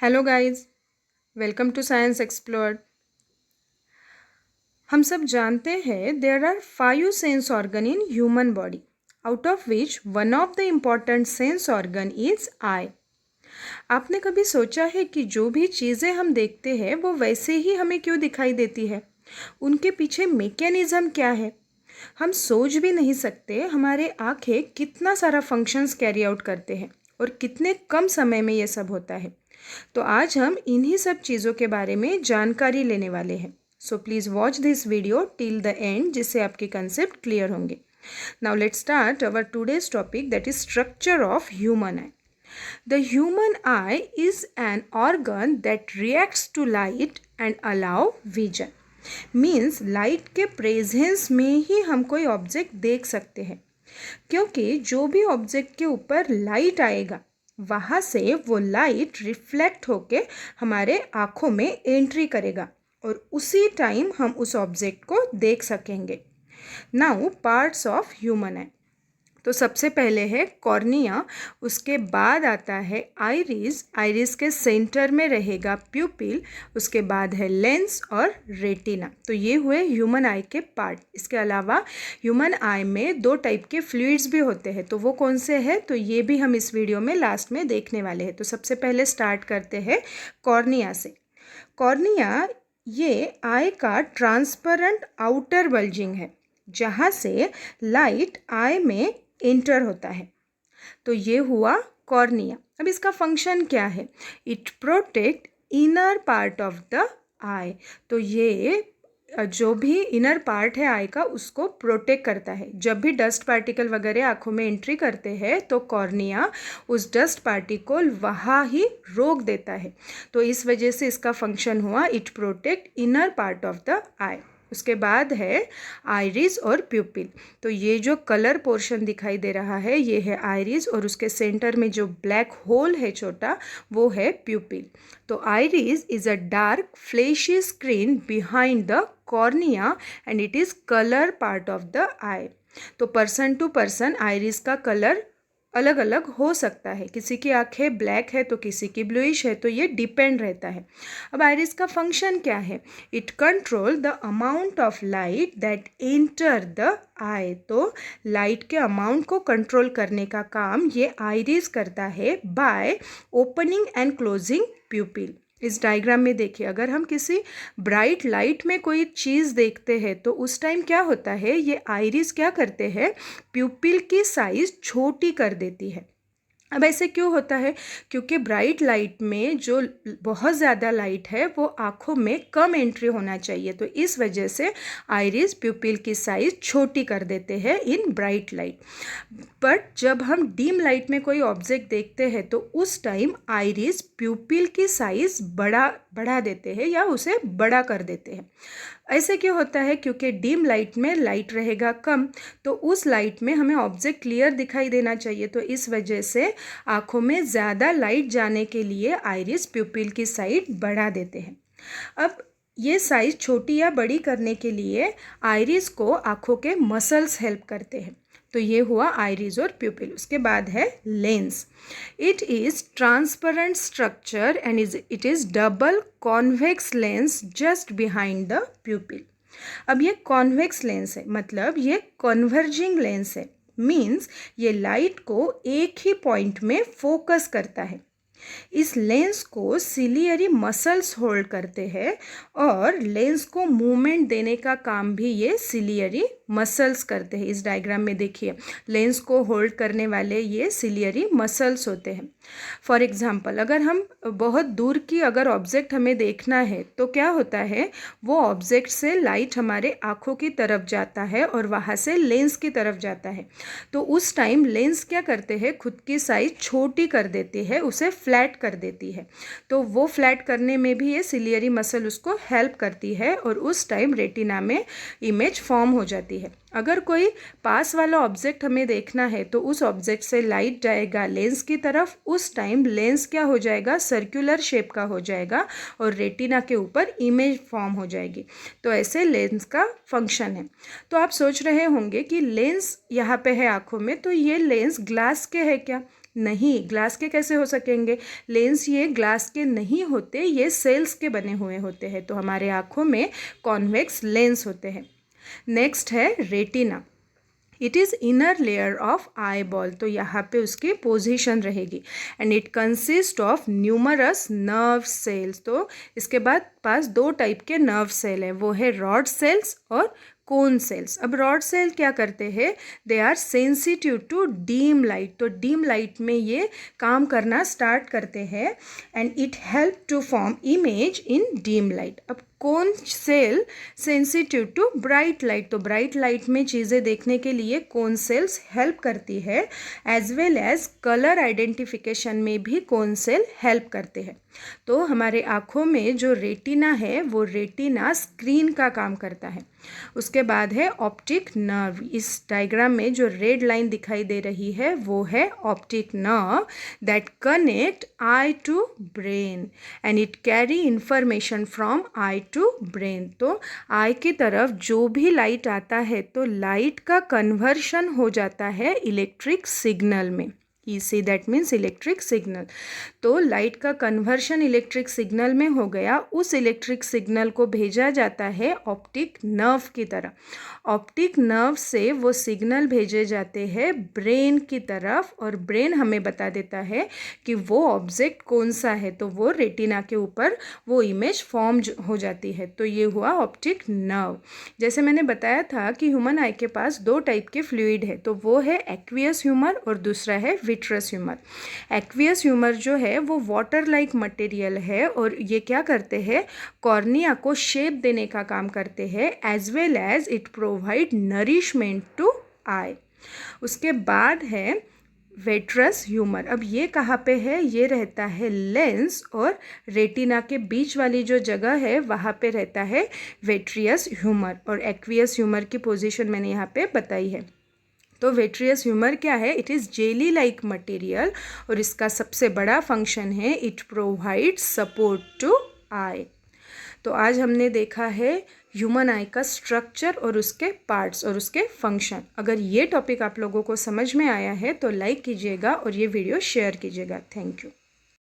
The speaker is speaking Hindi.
Hello guys, welcome to science explored. हम सब जानते हैं there are 5 sense organ in human body, out of which one of the important sense organ is eye. आपने कभी सोचा है कि जो भी चीज़ें हम देखते हैं वो वैसे ही हमें क्यों दिखाई देती है? उनके पीछे मैकेनिज्म क्या है? हम सोच भी नहीं सकते हमारे आँखें कितना सारा फंक्शंस कैरी आउट करते हैं और कितने कम समय में ये सब होता है। तो आज हम इन्हीं सब चीज़ों के बारे में जानकारी लेने वाले हैं। So please watch this video till the end, जिससे आपके कंसेप्ट क्लियर होंगे। Now let's start our today's topic, that is structure of human I. The human eye is an organ that reacts to light and allow vision. Means light के प्रेजेंस में ही हम कोई ऑब्जेक्ट देख सकते हैं, क्योंकि जो भी ऑब्जेक्ट के ऊपर लाइट आएगा वहाँ से वो लाइट रिफ्लेक्ट होके हमारे आँखों में एंट्री करेगा और उसी टाइम हम उस ऑब्जेक्ट को देख सकेंगे। नाउ पार्ट्स ऑफ ह्यूमन आई। तो सबसे पहले है कॉर्निया, उसके बाद आता है आइरिस, आइरिस के सेंटर में रहेगा प्यूपिल, उसके बाद है लेंस और रेटिना। तो ये हुए ह्यूमन आई के पार्ट। इसके अलावा ह्यूमन आई में 2 टाइप के फ्लूइड्स भी होते हैं, तो वो कौन से हैं तो ये भी हम इस वीडियो में लास्ट में देखने वाले हैं। तो सबसे पहले स्टार्ट करते हैं कॉर्निया से। कॉर्निया ये आई का ट्रांसपेरेंट आउटर बल्जिंग है, जहाँ से लाइट आई में एंटर होता है। तो ये हुआ कॉर्निया। अब इसका फंक्शन क्या है? It protect inner part of the eye. तो ये जो भी इनर पार्ट है आई का उसको प्रोटेक्ट करता है। जब भी डस्ट पार्टिकल वगैरह आँखों में एंट्री करते हैं तो कॉर्निया उस डस्ट पार्टिकल वहाँ ही रोक देता है। तो इस वजह से इसका फंक्शन हुआ it protect inner part of the eye. उसके बाद है आइरिस और प्यूपिल। तो ये जो कलर पोर्शन दिखाई दे रहा है ये है आइरिस और उसके सेंटर में जो ब्लैक होल है छोटा वो है प्यूपिल। तो iris is a dark fleshy screen behind the cornea and it is colour part of the eye. तो पर्सन टू पर्सन आइरिस का कलर अलग अलग हो सकता है, किसी की आंखें ब्लैक है तो किसी की ब्लूइश है, तो ये डिपेंड रहता है। अब आइरिस का फंक्शन क्या है? It control the amount of light that enter the eye. तो लाइट के अमाउंट को कंट्रोल करने का काम ये आइरिस करता है बाय ओपनिंग एंड क्लोजिंग प्यूपिल। इस डायग्राम में देखिए, अगर हम किसी ब्राइट लाइट में कोई चीज़ देखते हैं तो उस टाइम क्या होता है, ये आइरिस क्या करते हैं, प्यूपिल की साइज़ छोटी कर देती है। अब ऐसे क्यों होता है? क्योंकि ब्राइट लाइट में जो बहुत ज़्यादा लाइट है वो आँखों में कम एंट्री होना चाहिए, तो इस वजह से आइरिस प्यूपिल की साइज़ छोटी कर देते हैं इन ब्राइट लाइट। बट जब हम डीम लाइट में कोई ऑब्जेक्ट देखते हैं तो उस टाइम आइरिस प्यूपिल की साइज़ बढ़ा देते हैं या उसे बड़ा कर देते हैं। ऐसे क्यों होता है? क्योंकि डीम लाइट में लाइट रहेगा कम, तो उस लाइट में हमें ऑब्जेक्ट क्लियर दिखाई देना चाहिए, तो इस वजह से आँखों में ज़्यादा लाइट जाने के लिए आइरिस प्यूपिल की साइज बढ़ा देते हैं। अब ये साइज़ छोटी या बड़ी करने के लिए आइरिस को आँखों के मसल्स हेल्प करते हैं। तो ये हुआ आइरिस और प्यूपिल। उसके बाद है lens. It is transparent structure and it is double convex lens just behind the प्यूपिल। अब ये कॉन्वेक्स लेंस है, मतलब ये कन्वर्जिंग लेंस है। मीन्स ये लाइट को एक ही पॉइंट में फोकस करता है। इस लेंस को सिलियरी मसल्स होल्ड करते हैं और लेंस को मूवमेंट देने का काम भी ये सिलियरी मसल्स करते हैं। इस डायग्राम में देखिए, लेंस को होल्ड करने वाले ये सिलियरी मसल्स होते हैं। फॉर एग्जांपल, अगर हम बहुत दूर की अगर ऑब्जेक्ट हमें देखना है तो क्या होता है, वो ऑब्जेक्ट से लाइट हमारे आँखों की तरफ जाता है और वहाँ से लेंस की तरफ जाता है। तो उस टाइम लेंस क्या करते हैं, खुद की साइज छोटी कर देती है, उसे फ्लैट कर देती है। तो वो फ्लैट करने में भी ये सिलियरी मसल उसको हेल्प करती है और उस टाइम रेटिना में इमेज फॉर्म हो जाती है। अगर कोई पास वाला ऑब्जेक्ट हमें देखना है तो उस ऑब्जेक्ट से लाइट जाएगा लेंस की तरफ, उस टाइम लेंस क्या हो जाएगा, सर्कुलर शेप का हो जाएगा और रेटिना के ऊपर इमेज फॉर्म हो जाएगी। तो ऐसे लेंस का फंक्शन है। तो आप सोच रहे होंगे कि लेंस यहाँ पे है आँखों में, तो ये लेंस ग्लास के है क्या? नहीं, ग्लास के कैसे हो सकेंगे? लेंस ये ग्लास के नहीं होते, ये सेल्स के बने हुए होते हैं। तो हमारे आँखों में कॉन्वेक्स लेंस होते हैं। नेक्स्ट है retina. It is inner layer of eye ball. तो यहाँ पे उसकी पोजीशन रहेगी। And it consist of numerous nerve cells. तो इसके बाद पास दो टाइप के नर्व सेल हैं, वो है रॉड सेल्स और कोन सेल्स। अब रॉड सेल क्या करते हैं? They are sensitive to dim light. तो डीम लाइट में ये काम करना स्टार्ट करते हैं and it help to form image in dim light. अब cone cell sensitive to bright light. तो ब्राइट लाइट में चीज़ें देखने के लिए कोन सेल्स हेल्प करती है। As well as colour identification में भी कोन सेल हेल्प करते हैं। तो हमारे आँखों में जो रेटिना है वो रेटिना स्क्रीन का काम करता है। उसके बाद है ऑप्टिक नर्व। इस डायग्राम में जो रेड लाइन दिखाई दे रही है वो है optic nerve that connect eye to brain and it carry information from eye to brain. तो आई की तरफ जो भी लाइट आता है तो लाइट का कन्वर्शन हो जाता है इलेक्ट्रिक सिग्नल में। EC that means electric signal. तो लाइट का कन्वर्शन इलेक्ट्रिक सिग्नल में हो गया, उस इलेक्ट्रिक सिग्नल को भेजा जाता है ऑप्टिक नर्व की तरफ। ऑप्टिक नर्व से वो सिग्नल भेजे जाते हैं ब्रेन की तरफ और ब्रेन हमें बता देता है कि वो ऑब्जेक्ट कौन सा है। तो वो रेटिना के ऊपर वो इमेज फॉर्म हो जाती है। तो ये हुआ ऑप्टिक नर्व। जैसे मैंने बताया था कि ह्यूमन आई के पास दो टाइप के फ्लूइड है, तो वो है एक्वियस ह्यूमर और दूसरा है विट्रस ह्यूमर। एक्वियस ह्यूमर जो है वो वाटर लाइक मटेरियल है और ये क्या करते हैं? कॉर्निया को शेप देने का काम करते हैं as well as it provide nourishment to eye. उसके बाद है विट्रस ह्यूमर। अब ये कहाँ पे है? ये रहता है लेंस और रेटिना के बीच वाली जो जगह है वहाँ पे रहता है विट्रियस ह्यूमर। और एक्वियस ह्यूमर की पोजीशन मैंने यहाँ पे बताई है। तो विट्रियस ह्यूमर क्या है? It is jelly like material और इसका सबसे बड़ा फंक्शन है इट प्रोवाइड्स सपोर्ट टू आई। तो आज हमने देखा है ह्यूमन आई का स्ट्रक्चर और उसके पार्ट्स और उसके फंक्शन। अगर ये टॉपिक आप लोगों को समझ में आया है तो लाइक कीजिएगा और ये वीडियो शेयर कीजिएगा। Thank you.